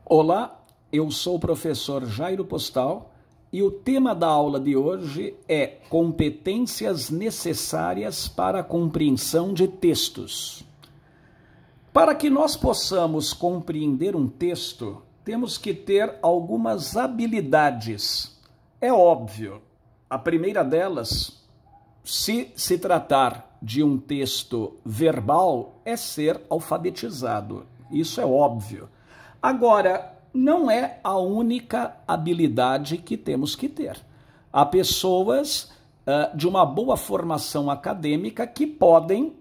Olá, eu sou o professor Jairo Postal e o tema da aula de hoje é competências necessárias para a compreensão de textos. Para que nós possamos compreender um texto, temos que ter algumas habilidades. É óbvio, a primeira delas, se tratar de um texto verbal, é ser alfabetizado. Isso é óbvio. Agora, não é a única habilidade que temos que ter. Há pessoas de uma boa formação acadêmica que podem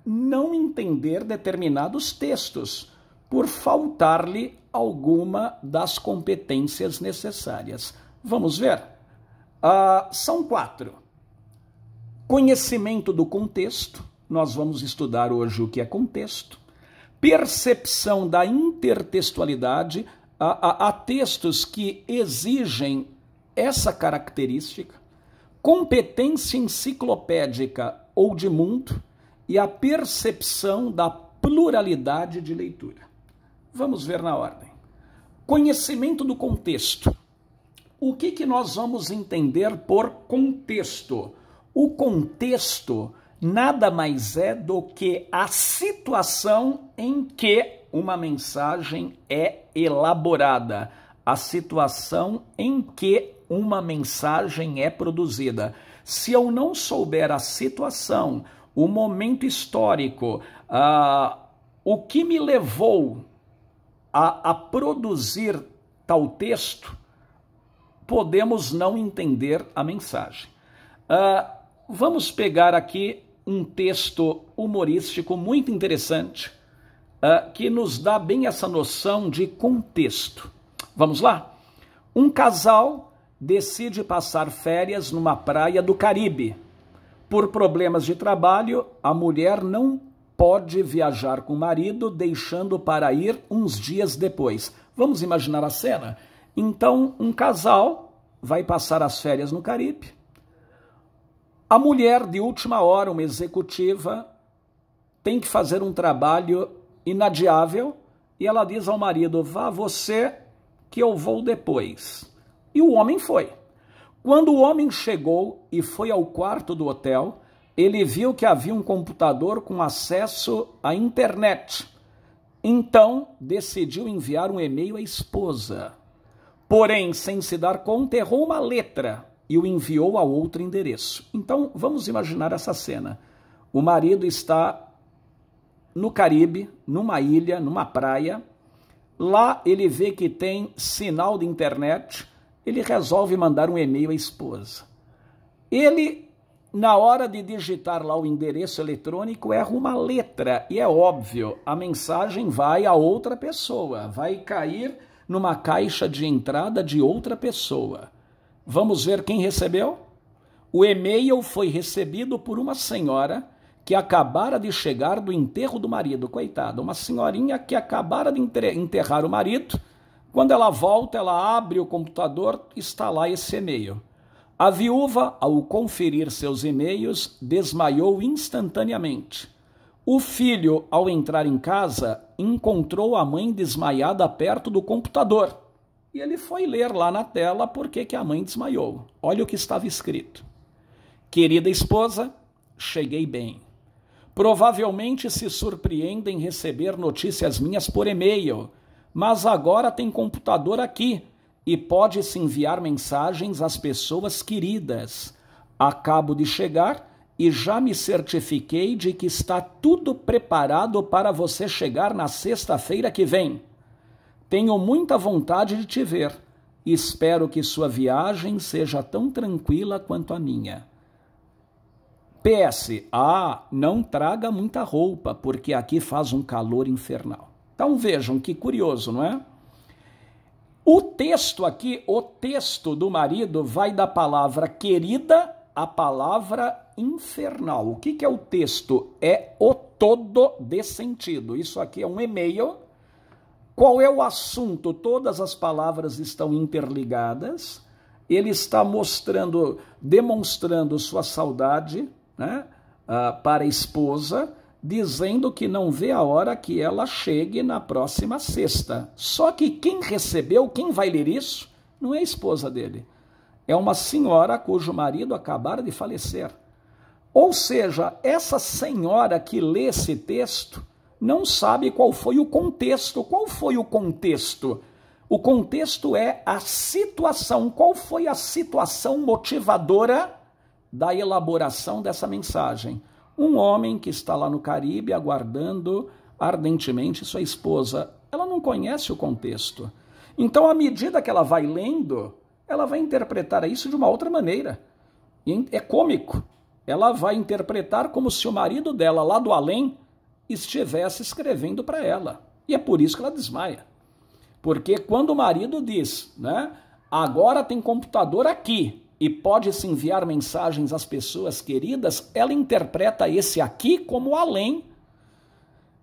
não entender determinados textos por faltar-lhe alguma das competências necessárias. Vamos ver? São 4. Conhecimento do contexto. Nós vamos estudar hoje o que é contexto. Percepção da intertextualidade. Há textos que exigem essa característica. Competência enciclopédica ou de mundo. E a percepção da pluralidade de leitura. Vamos ver na ordem. Conhecimento do contexto. O que nós vamos entender por contexto? O contexto nada mais é do que a situação em que uma mensagem é elaborada, a situação em que uma mensagem é produzida. Se eu não souber a situação, o momento histórico, o que me levou a produzir tal texto, podemos não entender a mensagem. Vamos pegar aqui um texto humorístico muito interessante, que nos dá bem essa noção de contexto. Vamos lá? Um casal decide passar férias numa praia do Caribe. Por problemas de trabalho, a mulher não pode viajar com o marido, deixando para ir uns dias depois. Vamos imaginar a cena? Então, um casal vai passar as férias no Caribe. A mulher, de última hora, uma executiva, tem que fazer um trabalho inadiável e ela diz ao marido, vá você que eu vou depois. E o homem foi. Quando o homem chegou e foi ao quarto do hotel, ele viu que havia um computador com acesso à internet. Então, decidiu enviar um e-mail à esposa. Porém, sem se dar conta, errou uma letra e o enviou a outro endereço. Então, vamos imaginar essa cena. O marido está no Caribe, numa ilha, numa praia. Lá ele vê que tem sinal de internet. Ele resolve mandar um e-mail à esposa. Ele, na hora de digitar lá o endereço eletrônico, erra uma letra. E é óbvio, a mensagem vai a outra pessoa. Vai cair numa caixa de entrada de outra pessoa. Vamos ver quem recebeu? O e-mail foi recebido por uma senhora que acabara de chegar do enterro do marido. Coitada, uma senhorinha que acabara de enterrar o marido. Quando ela volta, ela abre o computador, está lá esse e-mail. A viúva, ao conferir seus e-mails, desmaiou instantaneamente. O filho, ao entrar em casa, encontrou a mãe desmaiada perto do computador. E ele foi ler lá na tela por que a mãe desmaiou. Olha o que estava escrito. Querida esposa, cheguei bem. Provavelmente se surpreende em receber notícias minhas por e-mail, mas agora tem computador aqui e pode-se enviar mensagens às pessoas queridas. Acabo de chegar e já me certifiquei de que está tudo preparado para você chegar na sexta-feira que vem. Tenho muita vontade de te ver. Espero que sua viagem seja tão tranquila quanto a minha. PS. Não traga muita roupa, porque aqui faz um calor infernal. Então vejam que curioso, não é? O texto aqui, o texto do marido vai da palavra querida à palavra infernal. O que é o texto? É o todo de sentido. Isso aqui é um e-mail. Qual é o assunto? Todas as palavras estão interligadas. Ele está demonstrando sua saudade, né, para a esposa dizendo que não vê a hora que ela chegue na próxima sexta. Só que quem recebeu, quem vai ler isso, não é a esposa dele. É uma senhora cujo marido acabara de falecer. Ou seja, essa senhora que lê esse texto não sabe qual foi o contexto. Qual foi o contexto? O contexto é a situação. Qual foi a situação motivadora da elaboração dessa mensagem? Um homem que está lá no Caribe aguardando ardentemente sua esposa. Ela não conhece o contexto. Então, à medida que ela vai lendo, ela vai interpretar isso de uma outra maneira. E é cômico. Ela vai interpretar como se o marido dela, lá do além, estivesse escrevendo para ela. E é por isso que ela desmaia. Porque quando o marido diz, né, agora tem computador aqui e pode-se enviar mensagens às pessoas queridas, ela interpreta esse aqui como além.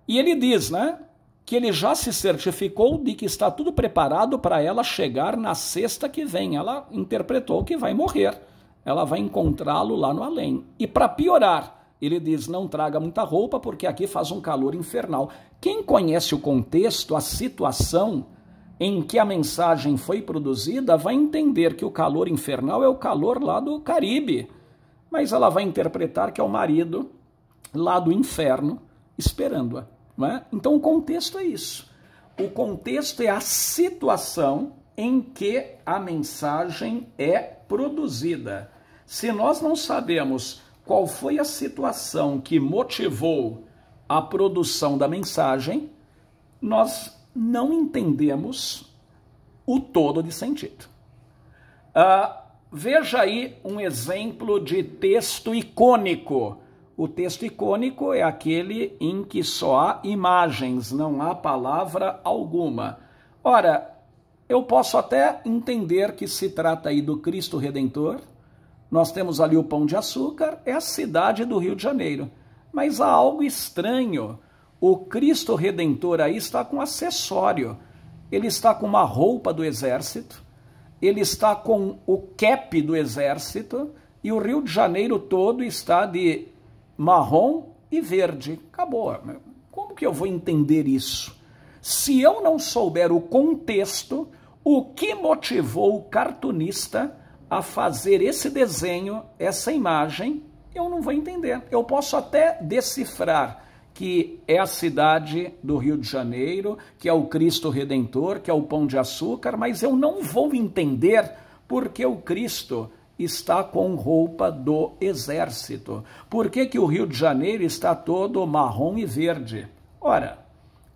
E ele diz, né, que ele já se certificou de que está tudo preparado para ela chegar na sexta que vem. Ela interpretou que vai morrer. Ela vai encontrá-lo lá no além. E para piorar, ele diz, não traga muita roupa porque aqui faz um calor infernal. Quem conhece o contexto, a situação em que a mensagem foi produzida, vai entender que o calor infernal é o calor lá do Caribe. Mas ela vai interpretar que é o marido lá do inferno esperando-a. Não é? Então o contexto é isso. O contexto é a situação em que a mensagem é produzida. Se nós não sabemos qual foi a situação que motivou a produção da mensagem, nós não entendemos o todo de sentido. Veja aí um exemplo de texto icônico. O texto icônico é aquele em que só há imagens, não há palavra alguma. Ora, eu posso até entender que se trata aí do Cristo Redentor. Nós temos ali o Pão de Açúcar, é a cidade do Rio de Janeiro. Mas há algo estranho. O Cristo Redentor aí está com acessório. Ele está com uma roupa do exército, ele está com o cap do exército e o Rio de Janeiro todo está de marrom e verde. Acabou. Como que eu vou entender isso? Se eu não souber o contexto, o que motivou o cartunista a fazer esse desenho, essa imagem, eu não vou entender. Eu posso até decifrar que é a cidade do Rio de Janeiro, que é o Cristo Redentor, que é o Pão de Açúcar, mas eu não vou entender porque o Cristo está com roupa do exército. Por que que o Rio de Janeiro está todo marrom e verde? Ora,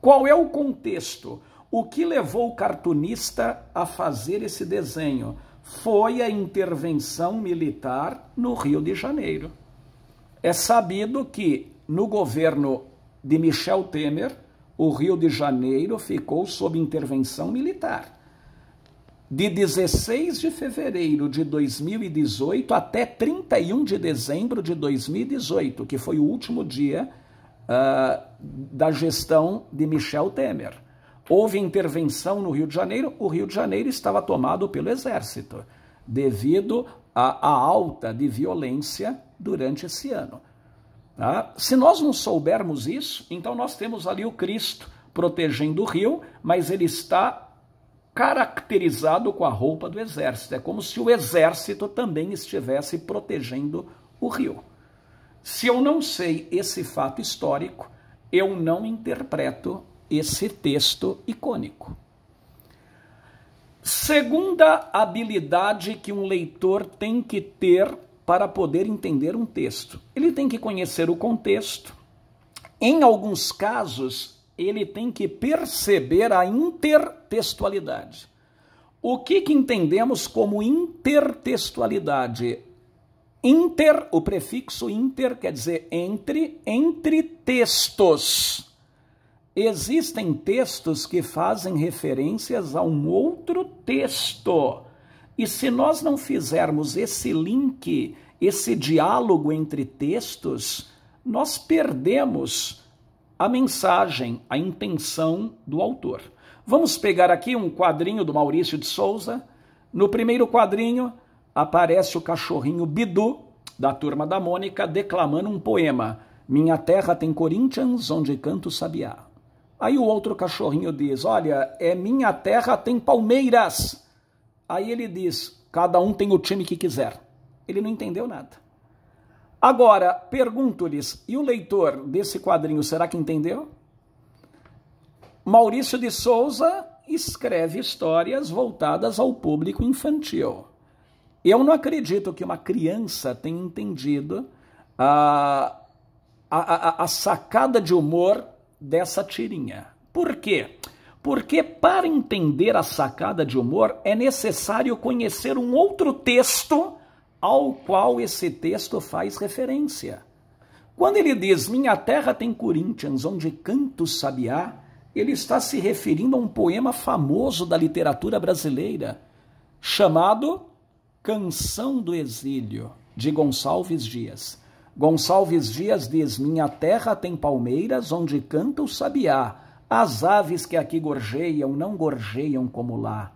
qual é o contexto? O que levou o cartunista a fazer esse desenho? Foi a intervenção militar no Rio de Janeiro. É sabido que no governo de Michel Temer, o Rio de Janeiro ficou sob intervenção militar. De 16 de fevereiro de 2018 até 31 de dezembro de 2018, que foi o último dia da gestão de Michel Temer. Houve intervenção no Rio de Janeiro, o Rio de Janeiro estava tomado pelo exército, devido à alta de violência durante esse ano. Tá? Se nós não soubermos isso, então nós temos ali o Cristo protegendo o rio, mas ele está caracterizado com a roupa do exército. É como se o exército também estivesse protegendo o rio. Se eu não sei esse fato histórico, eu não interpreto esse texto icônico. Segunda habilidade que um leitor tem que ter para poder entender um texto. Ele tem que conhecer o contexto. Em alguns casos, ele tem que perceber a intertextualidade. O que entendemos como intertextualidade? Inter, o prefixo inter quer dizer entre textos. Existem textos que fazem referências a um outro texto. E se nós não fizermos esse link, esse diálogo entre textos, nós perdemos a mensagem, a intenção do autor. Vamos pegar aqui um quadrinho do Maurício de Souza. No primeiro quadrinho aparece o cachorrinho Bidu, da Turma da Mônica, declamando um poema. Minha terra tem Corinthians, onde canta o sabiá. Aí o outro cachorrinho diz, olha, minha terra tem Palmeiras. Aí ele diz, cada um tem o time que quiser. Ele não entendeu nada. Agora, pergunto-lhes, e o leitor desse quadrinho, será que entendeu? Maurício de Souza escreve histórias voltadas ao público infantil. Eu não acredito que uma criança tenha entendido a sacada de humor dessa tirinha. Por quê? Porque para entender a sacada de humor é necessário conhecer um outro texto ao qual esse texto faz referência. Quando ele diz, minha terra tem Corinthians, onde canta o sabiá, ele está se referindo a um poema famoso da literatura brasileira, chamado Canção do Exílio, de Gonçalves Dias. Gonçalves Dias diz, minha terra tem palmeiras, onde canta o sabiá, as aves que aqui gorjeiam, não gorjeiam como lá.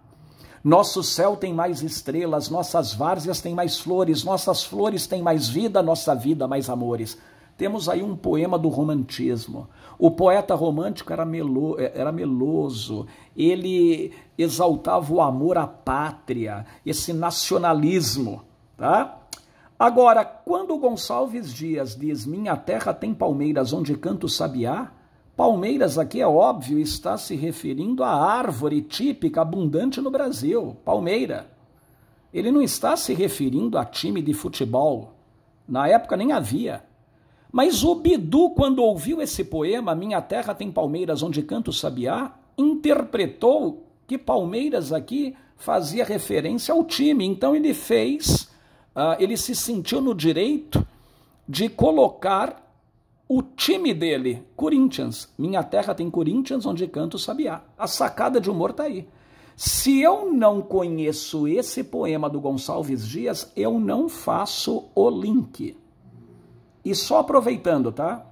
Nosso céu tem mais estrelas, nossas várzeas têm mais flores, nossas flores têm mais vida, nossa vida mais amores. Temos aí um poema do romantismo. O poeta romântico era meloso, ele exaltava o amor à pátria, esse nacionalismo, tá? Agora, quando Gonçalves Dias diz, minha terra tem palmeiras, onde canta o sabiá, palmeiras aqui é óbvio, está se referindo à árvore típica abundante no Brasil, palmeira. Ele não está se referindo a time de futebol, na época nem havia. Mas o Bidu, quando ouviu esse poema, minha terra tem palmeiras, onde canta o sabiá, interpretou que palmeiras aqui fazia referência ao time, então ele ele se sentiu no direito de colocar o time dele, Corinthians. Minha terra tem Corinthians, onde canta o sabiá. A sacada de humor está aí. Se eu não conheço esse poema do Gonçalves Dias, eu não faço o link. E só aproveitando, tá?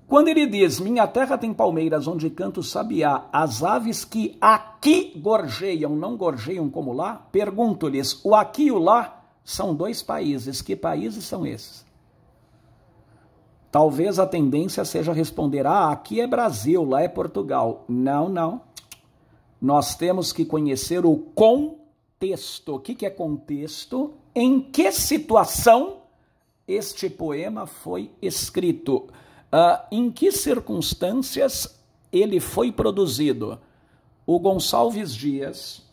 Quando ele diz, minha terra tem palmeiras, onde canta o sabiá, as aves que aqui gorjeiam, não gorjeiam como lá, pergunto-lhes, o aqui e o lá são dois países. Que países são esses? Talvez a tendência seja responder, aqui é Brasil, lá é Portugal. Não, não. Nós temos que conhecer o contexto. O que é contexto? Em que situação este poema foi escrito? Em que circunstâncias ele foi produzido? O Gonçalves Dias,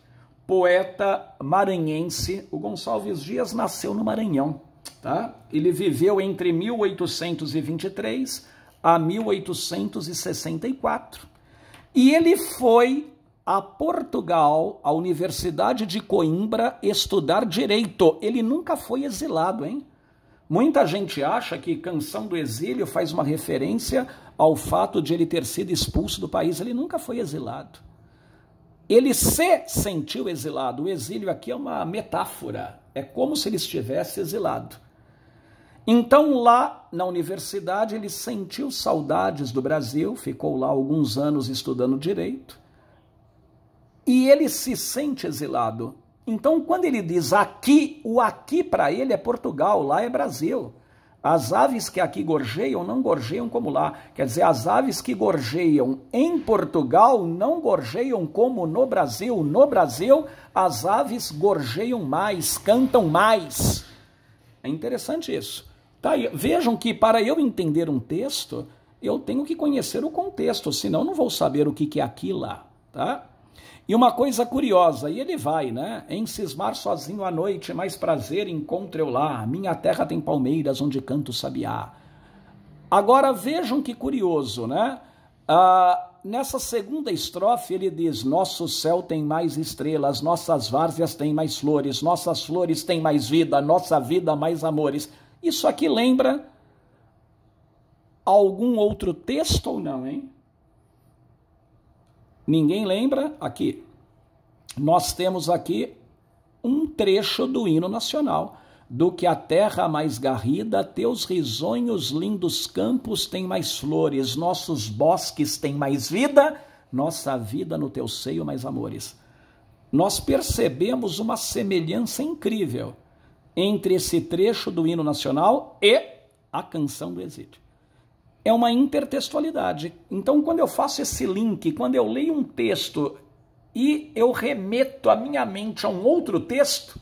poeta maranhense, o Gonçalves Dias nasceu no Maranhão, tá? Ele viveu entre 1823 a 1864 e ele foi a Portugal, à Universidade de Coimbra, estudar direito. Ele nunca foi exilado, hein? Muita gente acha que Canção do Exílio faz uma referência ao fato de ele ter sido expulso do país. Ele nunca foi exilado. Ele se sentiu exilado. O exílio aqui é uma metáfora. É como se ele estivesse exilado. Então, lá na universidade, ele sentiu saudades do Brasil, ficou lá alguns anos estudando direito, e ele se sente exilado. Então, quando ele diz aqui, o aqui para ele é Portugal, lá é Brasil. As aves que aqui gorjeiam, não gorjeiam como lá. Quer dizer, as aves que gorjeiam em Portugal não gorjeiam como no Brasil. No Brasil, as aves gorjeiam mais, cantam mais. É interessante isso. Tá, vejam que para eu entender um texto, eu tenho que conhecer o contexto, senão não vou saber o que é aqui e lá, tá? E uma coisa curiosa, e ele vai, né? Em cismar sozinho à noite, mais prazer encontro eu lá, minha terra tem palmeiras, onde canto o sabiá. Agora vejam que curioso, né? Nessa segunda estrofe ele diz, nosso céu tem mais estrelas, nossas várzeas têm mais flores, nossas flores têm mais vida, nossa vida mais amores. Isso aqui lembra algum outro texto ou não, hein? Ninguém lembra? Aqui. Nós temos aqui um trecho do hino nacional. Do que a terra mais garrida, teus risonhos lindos campos têm mais flores, nossos bosques têm mais vida, nossa vida no teu seio mais amores. Nós percebemos uma semelhança incrível entre esse trecho do hino nacional e a Canção do Exílio. é uma intertextualidade. Então, quando eu faço esse link, quando eu leio um texto e eu remeto a minha mente a um outro texto,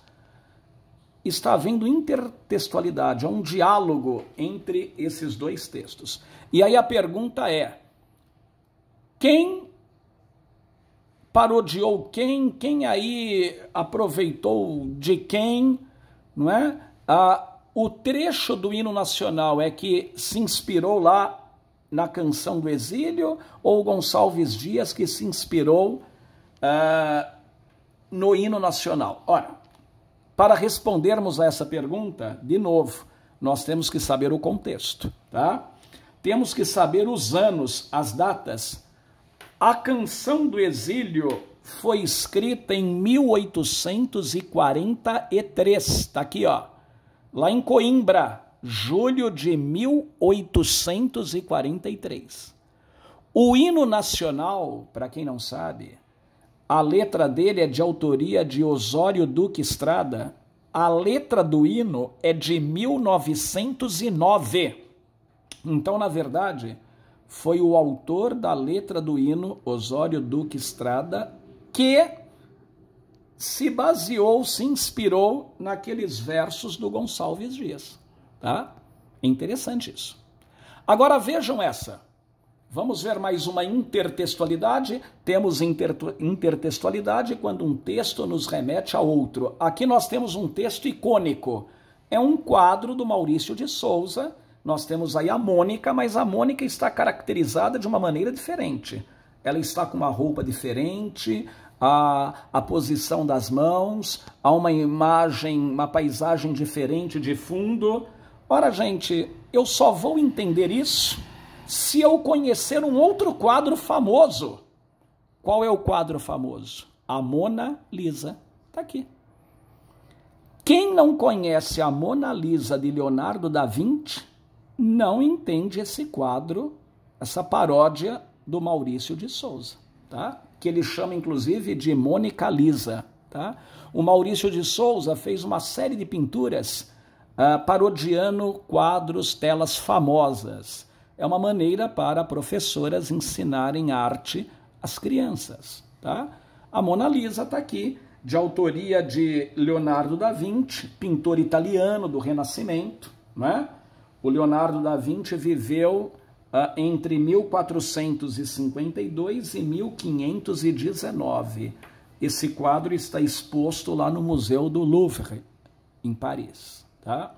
está havendo intertextualidade, é um diálogo entre esses dois textos. E aí a pergunta é, quem parodiou quem? Quem aí aproveitou de quem? Não é? O trecho do hino nacional é que se inspirou lá na Canção do Exílio ou Gonçalves Dias que se inspirou no hino nacional? Ora, para respondermos a essa pergunta, de novo, nós temos que saber o contexto, tá? Temos que saber os anos, as datas. A Canção do Exílio foi escrita em 1843, está aqui, ó, lá em Coimbra, julho de 1843. O hino nacional, para quem não sabe, a letra dele é de autoria de Osório Duque Estrada. A letra do hino é de 1909. Então, na verdade, foi o autor da letra do hino, Osório Duque Estrada, que se baseou, se inspirou naqueles versos do Gonçalves Dias. Tá? É interessante isso. Agora vejam essa. Vamos ver mais uma intertextualidade. Temos intertextualidade quando um texto nos remete a outro. Aqui nós temos um texto icônico. É um quadro do Maurício de Souza. Nós temos aí a Mônica, mas a Mônica está caracterizada de uma maneira diferente. Ela está com uma roupa diferente, a posição das mãos, há uma imagem, uma paisagem diferente de fundo. Ora, gente, eu só vou entender isso se eu conhecer um outro quadro famoso. Qual é o quadro famoso? A Mona Lisa. Está aqui. Quem não conhece a Mona Lisa de Leonardo da Vinci não entende esse quadro, essa paródia do Maurício de Souza, tá? Que ele chama inclusive de Mônica Lisa. Tá? O Maurício de Souza fez uma série de pinturas parodiando quadros, telas famosas. É uma maneira para professoras ensinarem arte às crianças. Tá? A Mona Lisa está aqui, de autoria de Leonardo da Vinci, pintor italiano do Renascimento. Né? O Leonardo da Vinci viveu entre 1452 e 1519. Esse quadro está exposto lá no Museu do Louvre, em Paris. Tá?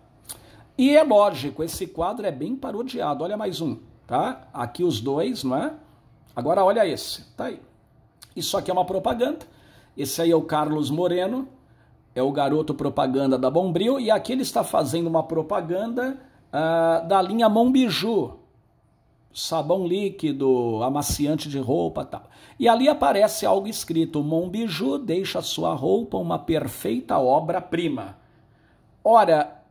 E é lógico, esse quadro é bem parodiado. Olha mais um, tá? Aqui os dois, não é? Agora olha esse, tá aí. Isso aqui é uma propaganda. Esse aí é o Carlos Moreno, é o garoto propaganda da Bombril, e aqui ele está fazendo uma propaganda da linha Monbiju, sabão líquido, amaciante de roupa e tal. E ali aparece algo escrito: Monbiju deixa sua roupa uma perfeita obra-prima. Ora,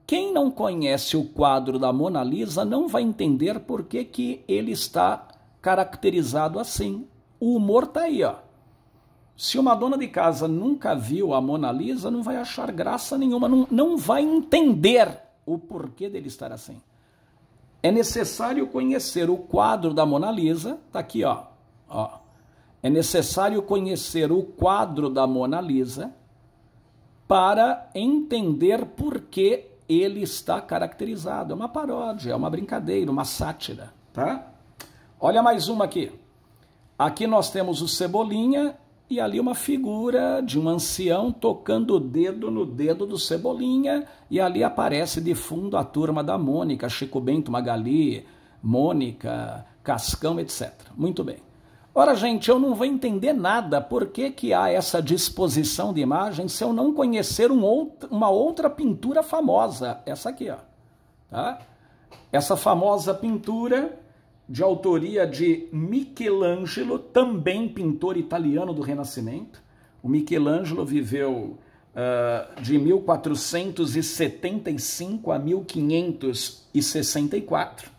quem não conhece o quadro da Mona Lisa não vai entender por que ele está caracterizado assim. O humor está aí, ó. Se uma dona de casa nunca viu a Mona Lisa, não vai achar graça nenhuma, não vai entender o porquê dele estar assim. É necessário conhecer o quadro da Mona Lisa, tá aqui, ó. É necessário conhecer o quadro da Mona Lisa para entender por que ele está caracterizado. É uma paródia, é uma brincadeira, uma sátira, tá? Olha mais uma aqui. Aqui nós temos o Cebolinha e ali uma figura de um ancião tocando o dedo no dedo do Cebolinha, e ali aparece de fundo a turma da Mônica, Chico Bento, Magali, Mônica, Cascão, etc. Muito bem. Ora, gente, eu não vou entender nada por que há essa disposição de imagem se eu não conhecer uma outra pintura famosa. Essa aqui, ó. Tá? Essa famosa pintura de autoria de Michelangelo, também pintor italiano do Renascimento. O Michelangelo viveu de 1475 a 1564.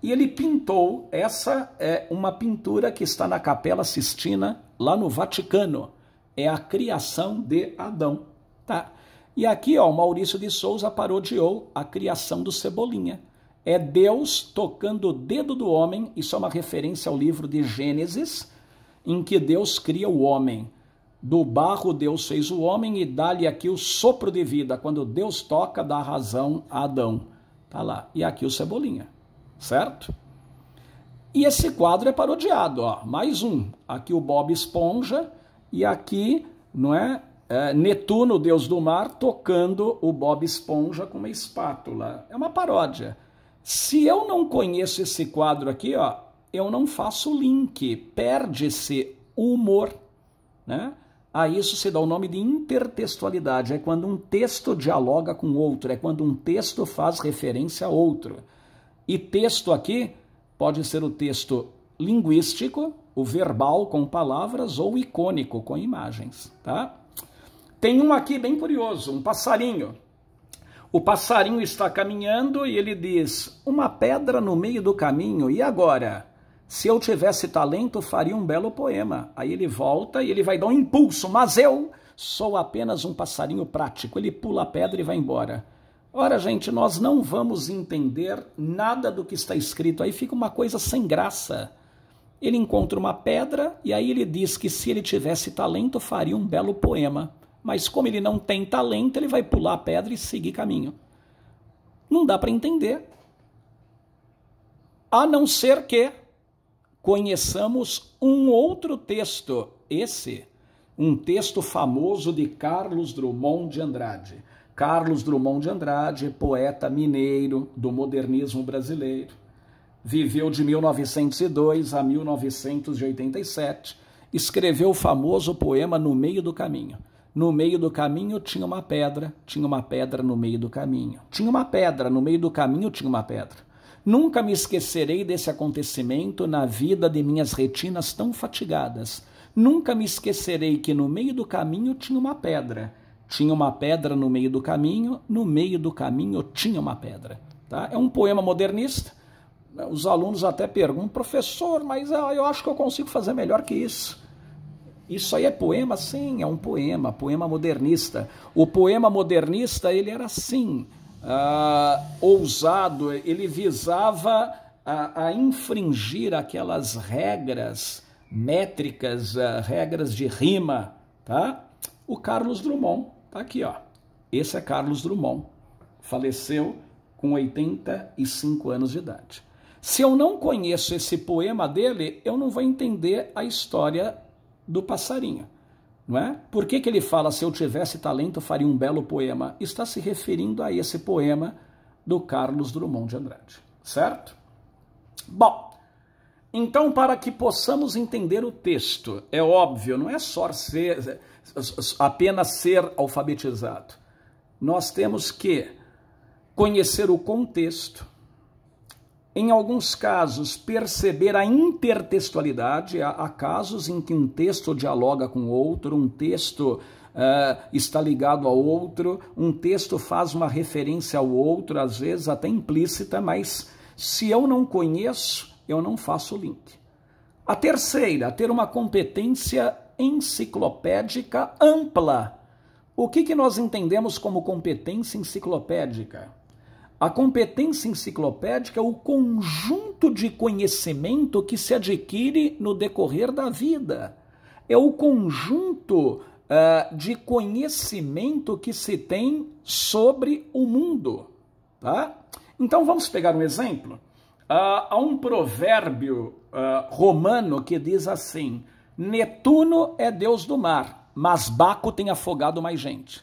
E ele pintou, essa é uma pintura que está na Capela Sistina, lá no Vaticano. É a criação de Adão. Tá? E aqui, ó, o Maurício de Souza parodiou a criação do Cebolinha. É Deus tocando o dedo do homem, isso é uma referência ao livro de Gênesis, em que Deus cria o homem. Do barro Deus fez o homem e dá-lhe aqui o sopro de vida. Quando Deus toca, dá razão a Adão. Tá lá. E aqui o Cebolinha, certo? E esse quadro é parodiado, ó. Mais um. Aqui o Bob Esponja e aqui, não é? Netuno, deus do mar, tocando o Bob Esponja com uma espátula. É uma paródia. Se eu não conheço esse quadro aqui, ó, eu não faço link. Perde-se o humor, né? A isso se dá o nome de intertextualidade. É quando um texto dialoga com outro, é quando um texto faz referência a outro. E texto aqui pode ser o texto linguístico, o verbal com palavras, ou icônico com imagens, tá? Tem um aqui bem curioso, um passarinho. O passarinho está caminhando e ele diz: uma pedra no meio do caminho, e agora? Se eu tivesse talento, faria um belo poema. Aí ele volta e ele vai dar um impulso, mas eu sou apenas um passarinho prático. Ele pula a pedra e vai embora. Ora, gente, nós não vamos entender nada do que está escrito aí, fica uma coisa sem graça. Ele encontra uma pedra e aí ele diz que se ele tivesse talento, faria um belo poema. Mas como ele não tem talento, ele vai pular a pedra e seguir caminho. Não dá para entender. A não ser que conheçamos um outro texto, um texto famoso de Carlos Drummond de Andrade. Carlos Drummond de Andrade, poeta mineiro do modernismo brasileiro, viveu de 1902 a 1987, escreveu o famoso poema No Meio do Caminho. No meio do caminho tinha uma pedra no meio do caminho. Tinha uma pedra, no meio do caminho tinha uma pedra. Nunca me esquecerei desse acontecimento na vida de minhas retinas tão fatigadas. Nunca me esquecerei que no meio do caminho tinha uma pedra. Tinha uma pedra no meio do caminho tinha uma pedra. Tá? É um poema modernista. Os alunos até perguntam: professor, mas eu acho que eu consigo fazer melhor que isso. Isso aí é poema? Sim, é um poema modernista. O poema modernista, ele era assim, ousado, ele visava a infringir aquelas regras métricas, regras de rima, tá? O Carlos Drummond, tá aqui, ó. Esse é Carlos Drummond, faleceu com 85 anos de idade. Se eu não conheço esse poema dele, eu não vou entender a história do passarinho, não é? Por que ele fala: se eu tivesse talento, faria um belo poema? Está se referindo a esse poema do Carlos Drummond de Andrade, certo? Bom, então, para que possamos entender o texto, é óbvio, não é só apenas ser alfabetizado. Nós temos que conhecer o contexto, em alguns casos, perceber a intertextualidade. Há casos em que um texto dialoga com outro, um texto está ligado ao outro, um texto faz uma referência ao outro, às vezes até implícita, mas se eu não conheço, eu não faço link. A terceira, ter uma competência enciclopédica ampla. O que nós entendemos como competência enciclopédica? A competência enciclopédica é o conjunto de conhecimento que se adquire no decorrer da vida. É o conjunto de conhecimento que se tem sobre o mundo. Tá? Então vamos pegar um exemplo. Há um provérbio romano que diz assim: Netuno é deus do mar, mas Baco tem afogado mais gente.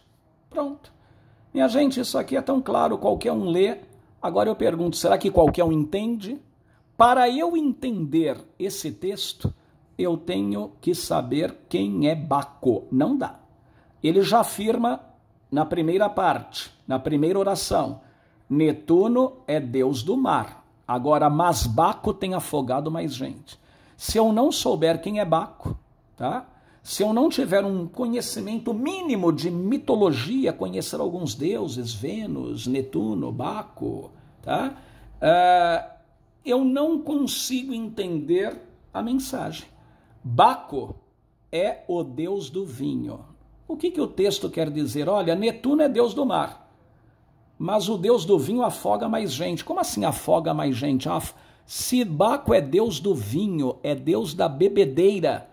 Pronto. Minha gente, isso aqui é tão claro, qualquer um lê. Agora eu pergunto, será que qualquer um entende? Para eu entender esse texto, eu tenho que saber quem é Baco. Não dá. Ele já afirma na primeira parte, na primeira oração: Netuno é deus do mar. Agora, mas Baco tem afogado mais gente. Se eu não souber quem é Baco, tá? Se eu não tiver um conhecimento mínimo de mitologia, conhecer alguns deuses, Vênus, Netuno, Baco, tá? Eu não consigo entender a mensagem. Baco é o deus do vinho. O que o texto quer dizer? Olha, Netuno é deus do mar, mas o deus do vinho afoga mais gente. Como assim afoga mais gente? Se Baco é deus do vinho, é deus da bebedeira,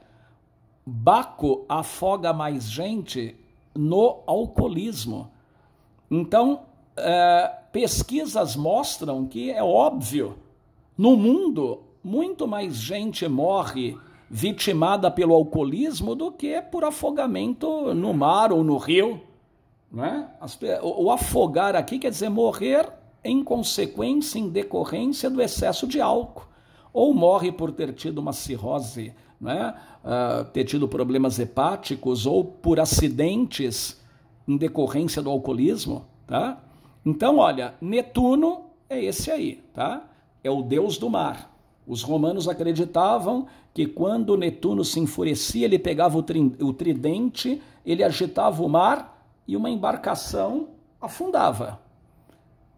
Baco afoga mais gente no alcoolismo. Então, pesquisas mostram que é óbvio, no mundo, muito mais gente morre vitimada pelo alcoolismo do que por afogamento no mar ou no rio. Né? O afogar aqui quer dizer morrer em consequência, em decorrência do excesso de álcool. Ou morre por ter tido uma cirrose, né? Ter tido problemas hepáticos, ou por acidentes em decorrência do alcoolismo. Tá? Então, olha, Netuno é esse aí, tá? É o deus do mar. Os romanos acreditavam que quando Netuno se enfurecia, ele pegava o tridente, ele agitava o mar e uma embarcação afundava.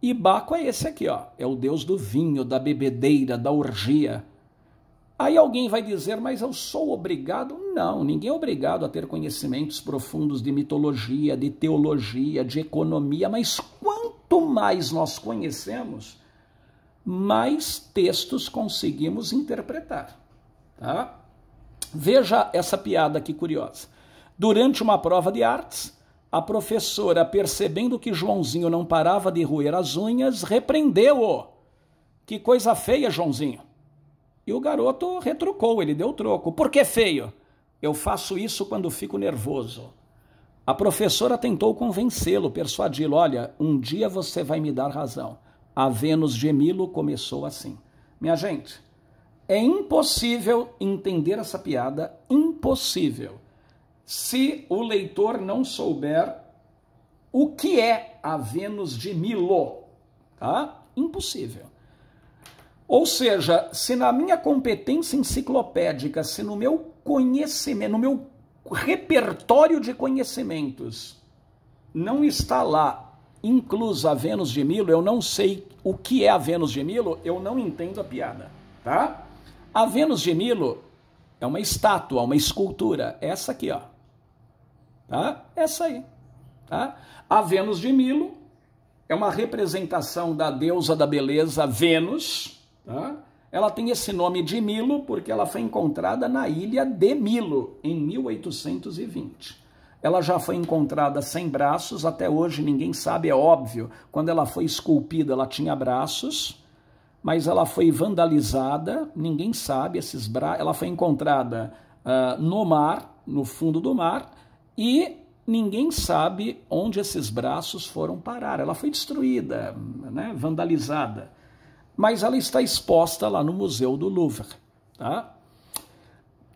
E Baco é esse aqui, ó, é o deus do vinho, da bebedeira, da orgia. Aí alguém vai dizer, mas eu sou obrigado? Não, ninguém é obrigado a ter conhecimentos profundos de mitologia, de teologia, de economia, mas quanto mais nós conhecemos, mais textos conseguimos interpretar. Tá? Veja essa piada aqui curiosa. Durante uma prova de artes, a professora, percebendo que Joãozinho não parava de roer as unhas, repreendeu-o. Que coisa feia, Joãozinho. E o garoto retrucou, ele deu troco. Por que feio? Eu faço isso quando fico nervoso. A professora tentou convencê-lo, persuadi-lo. Olha, um dia você vai me dar razão. A Vênus de Milo começou assim. Minha gente, é impossível entender essa piada, impossível, se o leitor não souber o que é a Vênus de Milo, tá? Impossível. Ou seja, se na minha competência enciclopédica, se no meu conhecimento, no meu repertório de conhecimentos, não está lá inclusa a Vênus de Milo, eu não sei o que é a Vênus de Milo, eu não entendo a piada, tá? A Vênus de Milo é uma estátua, uma escultura, essa aqui, ó, tá? Essa aí, tá? A Vênus de Milo é uma representação da deusa da beleza Vênus, tá? Ela tem esse nome de Milo porque ela foi encontrada na ilha de Milo, em 1820. Ela já foi encontrada sem braços, até hoje ninguém sabe, é óbvio. Quando ela foi esculpida, ela tinha braços, mas ela foi vandalizada, ninguém sabe esses braços. Ela foi encontrada no mar, no fundo do mar, e ninguém sabe onde esses braços foram parar. Ela foi destruída, né, vandalizada, mas ela está exposta lá no Museu do Louvre, tá?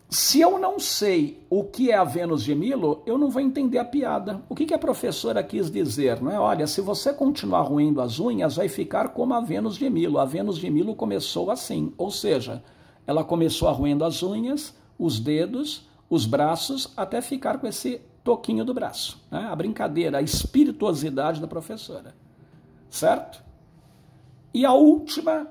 Se eu não sei o que é a Vênus de Milo, eu não vou entender a piada. O que a professora quis dizer? Não é? Olha, se você continuar roendo as unhas, vai ficar como a Vênus de Milo. A Vênus de Milo começou assim, ou seja, ela começou roendo as unhas, os dedos, os braços, até ficar com esse toquinho do braço. Né? A brincadeira, a espirituosidade da professora. Certo? E a última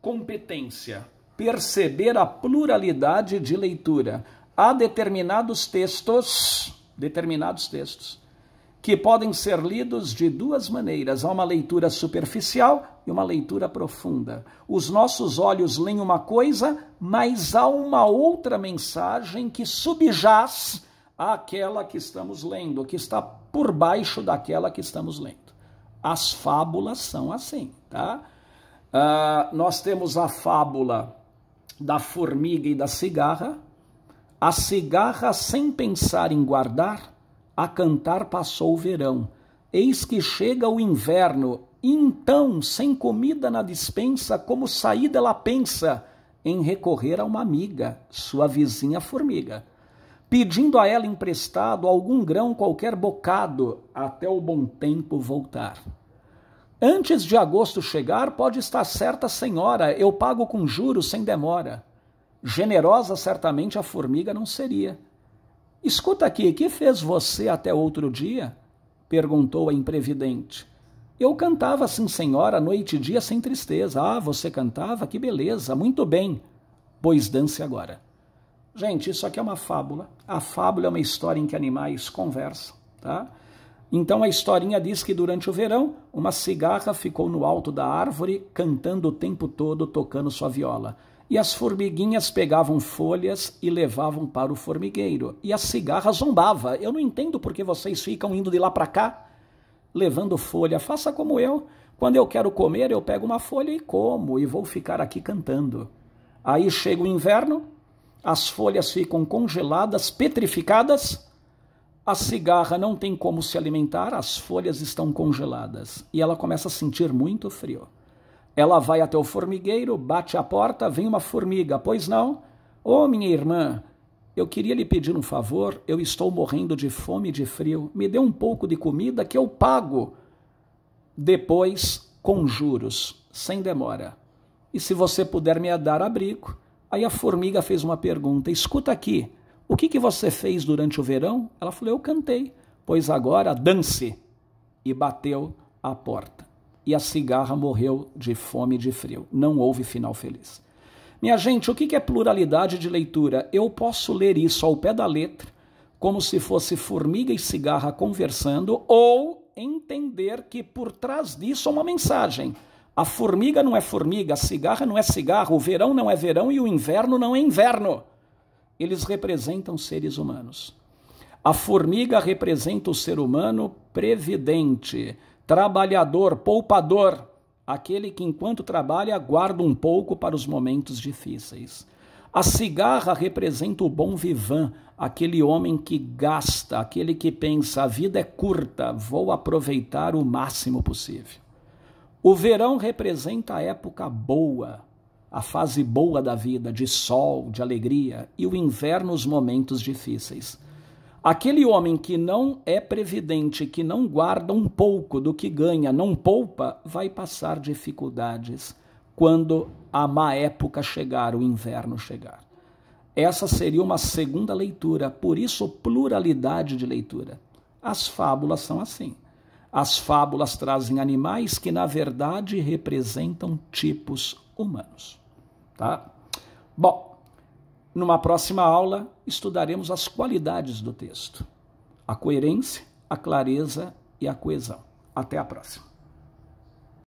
competência, perceber a pluralidade de leitura. Há determinados textos que podem ser lidos de duas maneiras. Há uma leitura superficial e uma leitura profunda. Os nossos olhos leem uma coisa, mas há uma outra mensagem que subjaz àquela que estamos lendo, que está por baixo daquela que estamos lendo. As fábulas são assim, tá? Nós temos a fábula da formiga e da cigarra. A cigarra, sem pensar em guardar, a cantar passou o verão. Eis que chega o inverno, e então, sem comida na despensa, como saída ela pensa em recorrer a uma amiga, sua vizinha formiga, pedindo a ela emprestado algum grão, qualquer bocado, até o bom tempo voltar. Antes de agosto chegar, pode estar certa, senhora, eu pago com juros sem demora. Generosa certamente a formiga não seria. Escuta aqui, que fez você até outro dia? Perguntou a imprevidente. Eu cantava sim, senhora, noite e dia sem tristeza. Ah, você cantava? Que beleza, muito bem. Pois dance agora. Gente, isso aqui é uma fábula. A fábula é uma história em que animais conversam, tá? Então a historinha diz que durante o verão, uma cigarra ficou no alto da árvore, cantando o tempo todo, tocando sua viola. E as formiguinhas pegavam folhas e levavam para o formigueiro. E a cigarra zombava. Eu não entendo por que vocês ficam indo de lá para cá, levando folha. Faça como eu. Quando eu quero comer, eu pego uma folha e como, e vou ficar aqui cantando. Aí chega o inverno, as folhas ficam congeladas, petrificadas, a cigarra não tem como se alimentar, as folhas estão congeladas. E ela começa a sentir muito frio. Ela vai até o formigueiro, bate a porta, vem uma formiga. Pois não? Ô, minha irmã, eu queria lhe pedir um favor, eu estou morrendo de fome e de frio. Me dê um pouco de comida que eu pago depois com juros, sem demora. E se você puder me dar abrigo. Aí a formiga fez uma pergunta, escuta aqui, o que você fez durante o verão? Ela falou, eu cantei. Pois agora dance. E bateu a porta. E a cigarra morreu de fome e de frio. Não houve final feliz. Minha gente, o que é pluralidade de leitura? Eu posso ler isso ao pé da letra, como se fosse formiga e cigarra conversando, ou entender que por trás disso há uma mensagem. A formiga não é formiga, a cigarra não é cigarro, o verão não é verão e o inverno não é inverno. Eles representam seres humanos. A formiga representa o ser humano previdente, trabalhador, poupador, aquele que enquanto trabalha guarda um pouco para os momentos difíceis. A cigarra representa o bon vivant, aquele homem que gasta, aquele que pensa, a vida é curta, vou aproveitar o máximo possível. O verão representa a época boa, a fase boa da vida, de sol, de alegria, e o inverno, os momentos difíceis. Aquele homem que não é previdente, que não guarda um pouco do que ganha, não poupa, vai passar dificuldades quando a má época chegar, o inverno chegar. Essa seria uma segunda leitura, por isso pluralidade de leitura. As fábulas são assim. As fábulas trazem animais que, na verdade, representam tipos humanos. Tá? Bom, numa próxima aula, estudaremos as qualidades do texto. A coerência, a clareza e a coesão. Até a próxima.